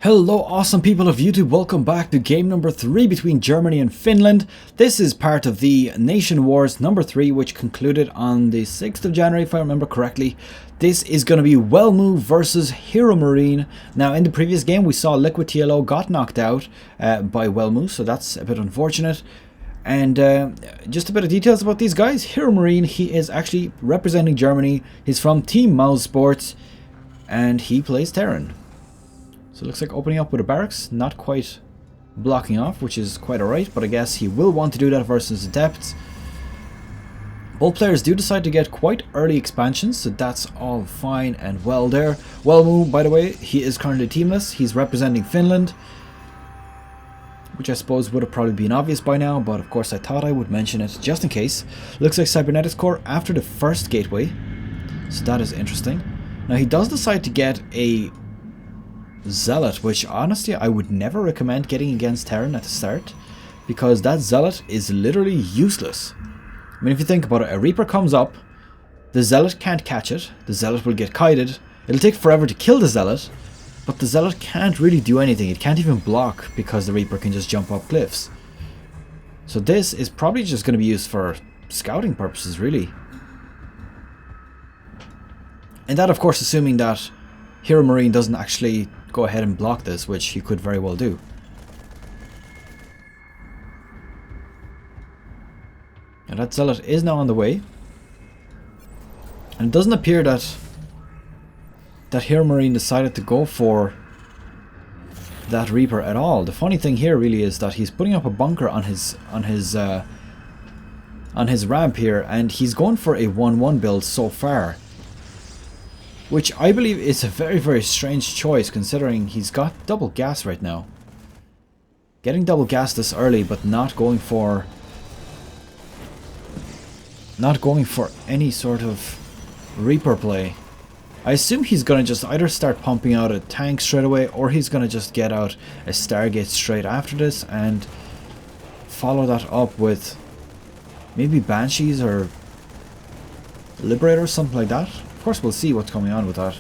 Hello awesome people of YouTube, welcome back to game number 3 between Germany and Finland. This is part of the NationWars number 3 which concluded on the 6th of January if I remember correctly. This is going to be Welmu versus HeroMarine. Now in the previous game we saw Liquid TLO got knocked out by Welmu, so that's a bit unfortunate. And just a bit of details about these guys. HeroMarine, he is actually representing Germany, he's from Team Mouse Sports and he plays Terran. So it looks like opening up with a barracks, not quite blocking off, which is quite alright, but I guess he will want to do that versus Adepts. Both players do decide to get quite early expansions, so that's all fine and well there. Welmu, by the way, he is currently teamless, he's representing Finland, which I suppose would have probably been obvious by now, but of course I thought I would mention it just in case. Looks like Cybernetics Core after the first gateway, so that is interesting. Now he does decide to get a Zealot, which honestly I would never recommend getting against Terran at the start, because that Zealot is literally useless. I mean, if you think about it, a Reaper comes up, the Zealot can't catch it, the Zealot will get kited, it'll take forever to kill the Zealot, but the Zealot can't really do anything, it can't even block because the Reaper can just jump up cliffs. So this is probably just going to be used for scouting purposes really. And that of course assuming that HeroMarine doesn't actually go ahead and block this, which he could very well do. And that Zealot is now on the way. And it doesn't appear that HeroMarine decided to go for that Reaper at all. The funny thing here really is that he's putting up a bunker on his ramp here, and he's going for a 1-1 build so far, which I believe is a very, very strange choice considering he's got double gas right now. Getting double gas this early but not going for any sort of Reaper play. I assume he's going to just either start pumping out a tank straight away, or he's going to just get out a Stargate straight after this and follow that up with maybe Banshees or Liberators, something like that. Of course we'll see what's coming on with that.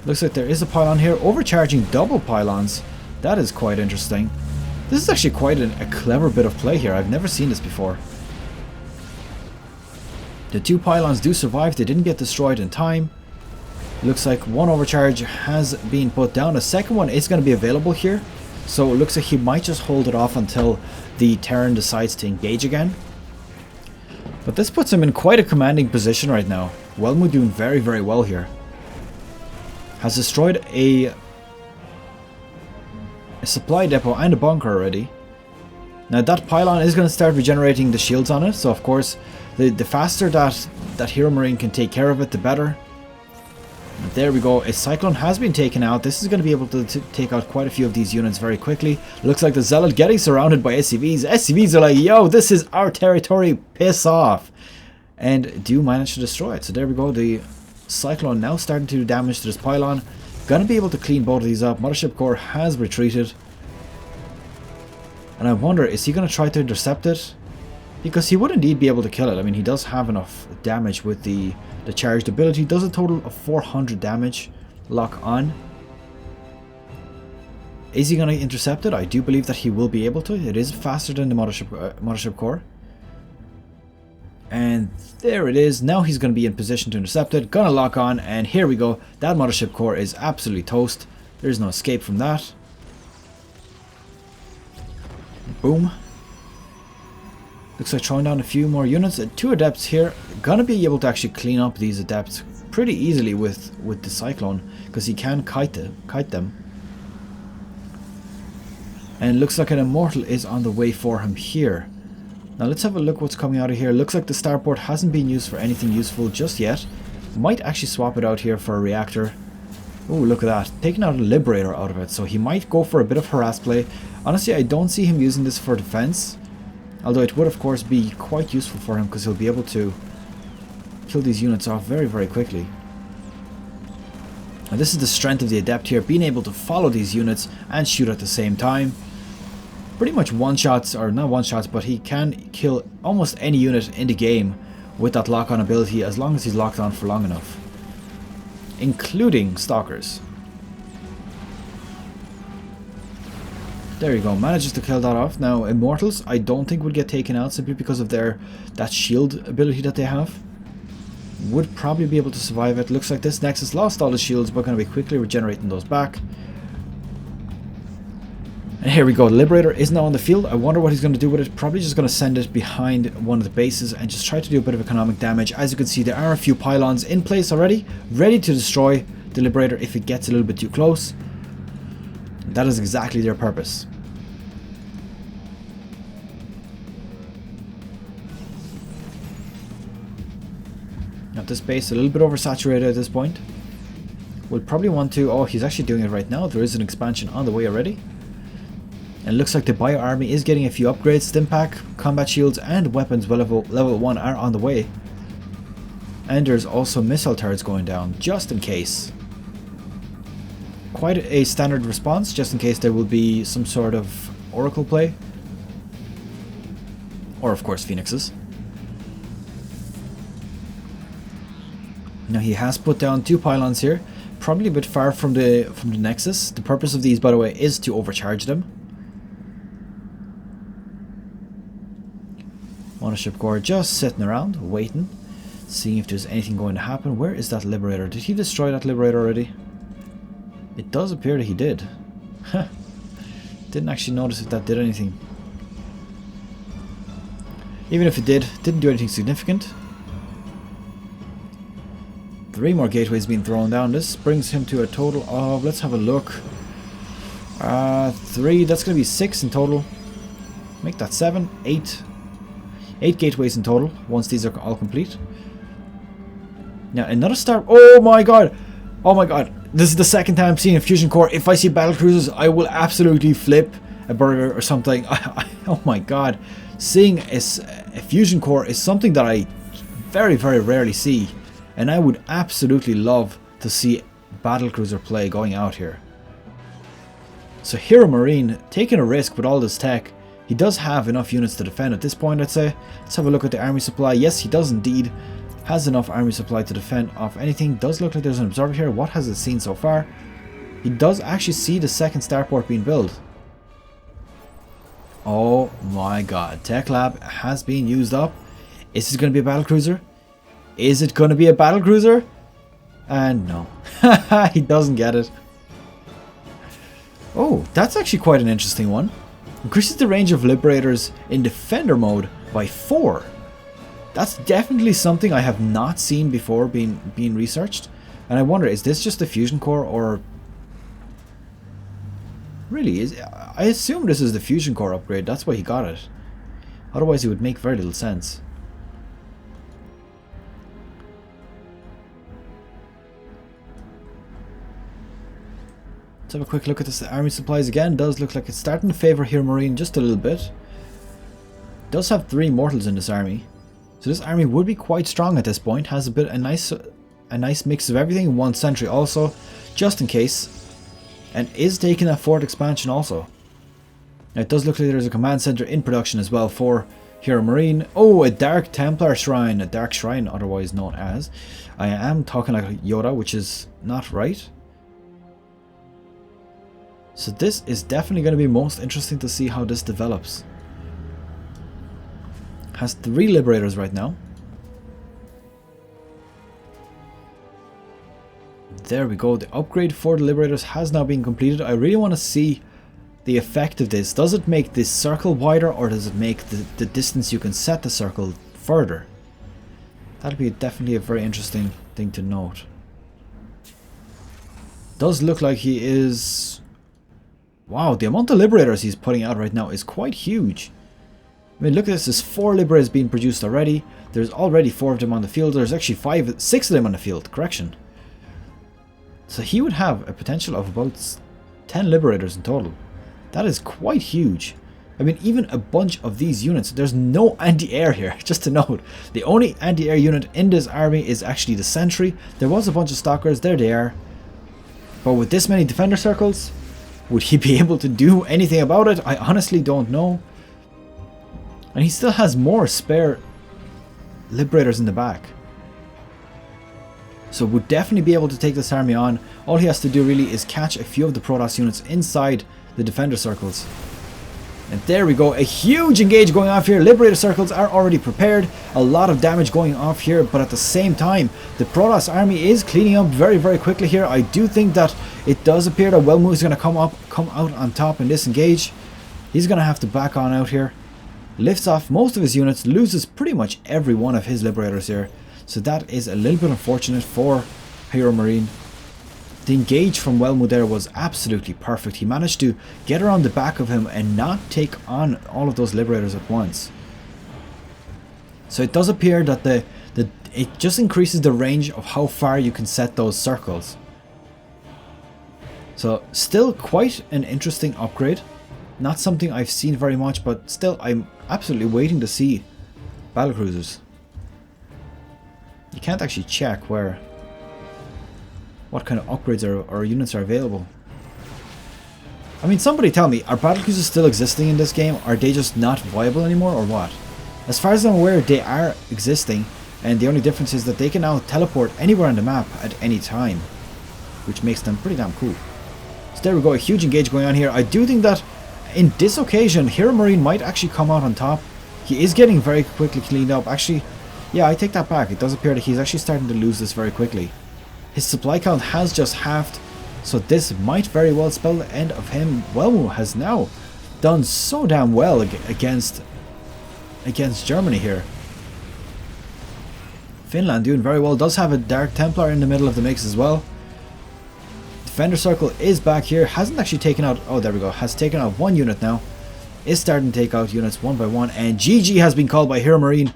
Looks like there is a pylon here, overcharging double pylons. That is quite interesting. This is actually quite a clever bit of play here. I've never seen this before. The two pylons do survive, they didn't get destroyed in time. Looks like one overcharge has been put down. A second one is going to be available here, so it looks like he might just hold it off until the Terran decides to engage again. But this puts him in quite a commanding position right now. Welmu doing very, very well here. Has destroyed a supply depot and a bunker already. Now that pylon is going to start regenerating the shields on it, so of course the faster that HeroMarine can take care of it, the better. And there we go, a Cyclone has been taken out. This is going to be able to take out quite a few of these units very quickly. Looks like the Zealot getting surrounded by SCVs. SCVs are like, yo, this is our territory, piss off. And do manage to destroy it. So there we go, the Cyclone now starting to do damage to this pylon. Gonna be able to clean both of these up. Mothership Core has retreated. And I wonder, is he going to try to intercept it? Because he would indeed be able to kill it. I mean, he does have enough damage with the charged ability. Does a total of 400 damage lock on. Is he going to intercept it? I do believe that he will be able to. It is faster than the Mothership Core. And there it is. Now he's going to be in position to intercept it. Gonna lock on, and here we go. That Mothership Core is absolutely toast. There's no escape from that. Boom. Looks like throwing down a few more units. Two Adepts here. Gonna be able to actually clean up these Adepts pretty easily with the Cyclone, because he can kite them. And looks like an Immortal is on the way for him here. Now let's have a look what's coming out of here. Looks like the starport hasn't been used for anything useful just yet. Might actually swap it out here for a reactor. Oh, look at that. Taking out a Liberator out of it. So he might go for a bit of harass play. Honestly, I don't see him using this for defense. Although it would of course be quite useful for him, because he'll be able to kill these units off very, very quickly. And this is the strength of the Adept here, being able to follow these units and shoot at the same time. Pretty much one-shots, or not one-shots, but he can kill almost any unit in the game with that lock-on ability as long as he's locked on for long enough. Including Stalkers. There you go, manages to kill that off. Now, Immortals, I don't think would get taken out simply because of that shield ability that they have. Would probably be able to survive it. Looks like this Nexus lost all his shields, but going to be quickly regenerating those back. And here we go, the Liberator is now on the field. I wonder what he's going to do with it. Probably just going to send it behind one of the bases and just try to do a bit of economic damage. As you can see, there are a few pylons in place already, ready to destroy the Liberator if it gets a little bit too close. That is exactly their purpose. Now this base a little bit oversaturated at this point. We'll probably want to... Oh, he's actually doing it right now. There is an expansion on the way already. And it looks like the Bio Army is getting a few upgrades. Stimpak, combat shields and weapons level 1 are on the way. And there's also missile turrets going down, just in case. Quite a standard response, just in case there will be some sort of Oracle play. Or of course Phoenixes. Now he has put down 2 pylons here, probably a bit far from the Nexus. The purpose of these, by the way, is to overcharge them. Ship Corps just sitting around, waiting, seeing if there's anything going to happen. Where is that Liberator? Did he destroy that Liberator already? It does appear that he did. Didn't actually notice if that did anything. Even if it didn't do anything significant. 3 more gateways being thrown down. This brings him to a total of, let's have a look. 3, that's going to be 6 in total. Make that 7, 8. 8 gateways in total, once these are all complete. Now another star... Oh my god! Oh my god! This is the second time I'm seeing a fusion core. If I see battle cruisers, I will absolutely flip a burger or something. Oh my god. Seeing a fusion core is something that I very, very rarely see. And I would absolutely love to see battlecruiser play going out here. So HeroMarine, taking a risk with all this tech. He does have enough units to defend at this point, I'd say. Let's have a look at the army supply. Yes, he does indeed. Has enough army supply to defend off anything. Does look like there's an observer here. What has it seen so far? He does actually see the second starport being built. Oh my god. Tech Lab has been used up. Is this going to be a battlecruiser? Is it going to be a battlecruiser? And no. He doesn't get it. Oh, that's actually quite an interesting one. Increases the range of Liberators in Defender mode by 4. That's definitely something I have not seen before being researched. And I wonder, is this just a fusion core or... Really, I assume this is the fusion core upgrade. That's why he got it. Otherwise it would make very little sense. Let's have a quick look at this army supplies again. Does look like it's starting to favour HeroMarine just a little bit. Does have 3 mortals in this army. So this army would be quite strong at this point. Has a nice mix of everything. 1 sentry also, just in case. And is taking that 4th expansion also. Now it does look like there's a command center in production as well for HeroMarine. Oh, a Dark Templar Shrine. A Dark Shrine, otherwise known as. I am talking like Yoda, which is not right. So this is definitely going to be most interesting to see how this develops. Has 3 Liberators right now. There we go. The upgrade for the Liberators has now been completed. I really want to see the effect of this. Does it make this circle wider, or does it make the distance you can set the circle further? That'll be definitely a very interesting thing to note. Does look like he is... Wow, the amount of Liberators he's putting out right now is quite huge. I mean, look at this. There's 4 Liberators being produced already. There's already 4 of them on the field. There's actually 6 of them on the field. Correction. So he would have a potential of about 10 Liberators in total. That is quite huge. I mean, even a bunch of these units. There's no anti-air here, just to note. The only anti-air unit in this army is actually the Sentry. There was a bunch of Stalkers. There they are. But with this many Defender circles, would he be able to do anything about it? I honestly don't know. And he still has more spare Liberators in the back. So would definitely be able to take this army on. All he has to do really is catch a few of the Protoss units inside the Defender circles. And there we go, a huge engage going off here. Liberator circles are already prepared. A lot of damage going off here, but at the same time, the Protoss army is cleaning up very, very quickly here. I do think that it does appear that Welmu is going to come out on top in this engage. He's going to have to back on out here. Lifts off most of his units, loses pretty much every one of his Liberators here. So that is a little bit unfortunate for HeroMarine. The engage from Welmu there was absolutely perfect. He managed to get around the back of him and not take on all of those Liberators at once. So it does appear that it just increases the range of how far you can set those circles. So still quite an interesting upgrade. Not something I've seen very much, but still I'm absolutely waiting to see battlecruisers. You can't actually check what kind of upgrades or units are available. I mean, somebody tell me, are battlecruisers still existing in this game? Are they just not viable anymore, or what? As far as I'm aware, they are existing, and the only difference is that they can now teleport anywhere on the map at any time, which makes them pretty damn cool. So there we go, a huge engage going on here. I do think that in this occasion, HeroMarine might actually come out on top. He is getting very quickly cleaned up. Actually, yeah, I take that back. It does appear that he's actually starting to lose this very quickly. His supply count has just halved, so this might very well spell the end of him. Welmu has now done so damn well against Germany here. Finland doing very well. Does have a Dark Templar in the middle of the mix as well. Defender Circle is back here. Hasn't actually taken out... Oh, there we go. Has taken out one unit now. Is starting to take out units one by one. And GG has been called by HeroMarine.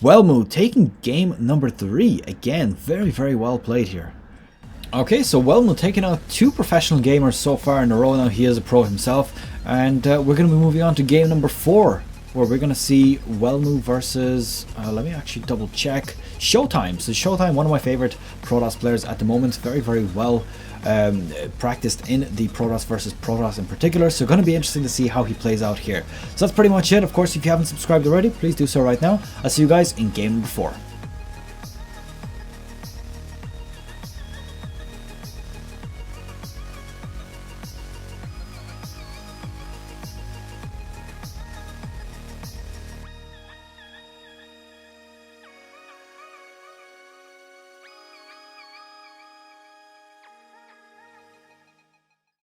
Welmu taking game number 3. Again, very, very well played here. Okay, so Welmu taking out 2 professional gamers so far in a row now. He is a pro himself. And we're going to be moving on to game number 4, where we're going to see Welmu versus... let me actually double check. Showtime. So Showtime, one of my favorite Protoss players at the moment. Very, very well practiced in the Protoss versus Protoss in particular. So going to be interesting to see how he plays out here. So that's pretty much it. Of course, if you haven't subscribed already, please do so right now. I'll see you guys in game number 4.